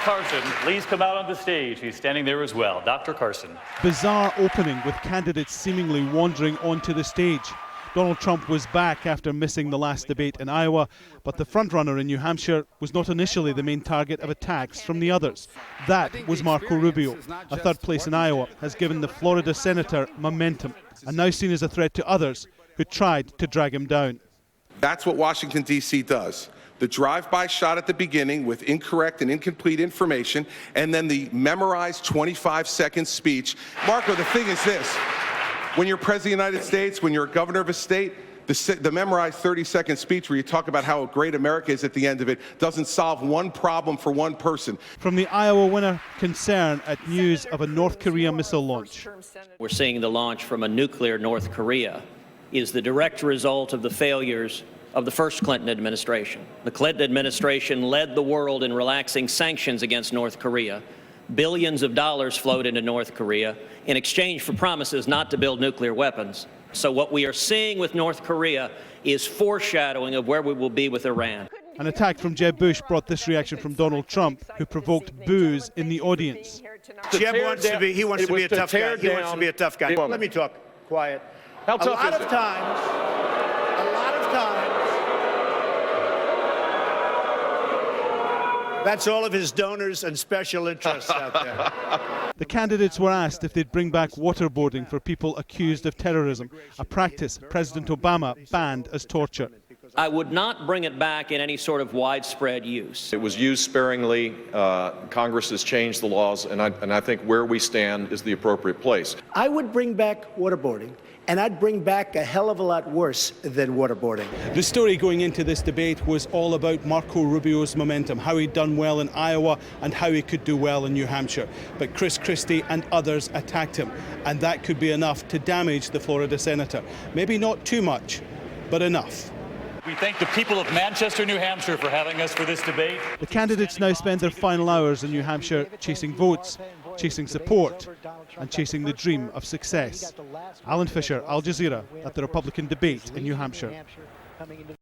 Carson please come out on the stage? He's standing there as well. Dr. Carson. Bizarre opening with candidates seemingly wandering onto the stage. Donald Trump was back after missing the last debate in Iowa, but the frontrunner in New Hampshire was not initially the main target of attacks from the others. That was Marco Rubio. A third place in Iowa has given the Florida senator momentum, and now seen as a threat to others who tried to drag him down. That's what Washington, D.C. does. The drive-by shot at the beginning with incorrect and incomplete information, and then the memorized 25-second speech. Marco, the thing is this. When you're president of the United States, when you're a governor of a state, the memorized 30-second speech where you talk about how great America is at the end of it doesn't solve one problem for one person. From the Iowa winner, concern at news of a North Korea missile launch. We're seeing the launch from a nuclear North Korea is the direct result of the failures of the first Clinton administration. The Clinton administration led the world in relaxing sanctions against North Korea. Billions of dollars flowed into North Korea in exchange for promises not to build nuclear weapons. So what we are seeing with North Korea is foreshadowing of where we will be with Iran. An attack from Jeb Bush brought this reaction from Donald Trump, who provoked boos in the audience. Jeb wants to be a tough guy. He wants to be a tough guy. Let me talk. Quiet. How tough a lot of times, that's all of his donors and special interests out there. The candidates were asked if they'd bring back waterboarding for people accused of terrorism, a practice President Obama banned as torture. I would not bring it back in any sort of widespread use. It was used sparingly. Congress has changed the laws, and I think where we stand is the appropriate place. I would bring back waterboarding, and I'd bring back a hell of a lot worse than waterboarding. The story going into this debate was all about Marco Rubio's momentum, how he'd done well in Iowa and how he could do well in New Hampshire. But CHRISTIE and others attacked him, and that could be enough to damage the Florida senator. Maybe not too much, but enough. We thank the people of Manchester, New Hampshire for having us for this debate. The candidates now spend their final hours in New Hampshire chasing votes, chasing support, and chasing the dream of success. Alan Fisher, Al Jazeera, at the Republican debate in New Hampshire.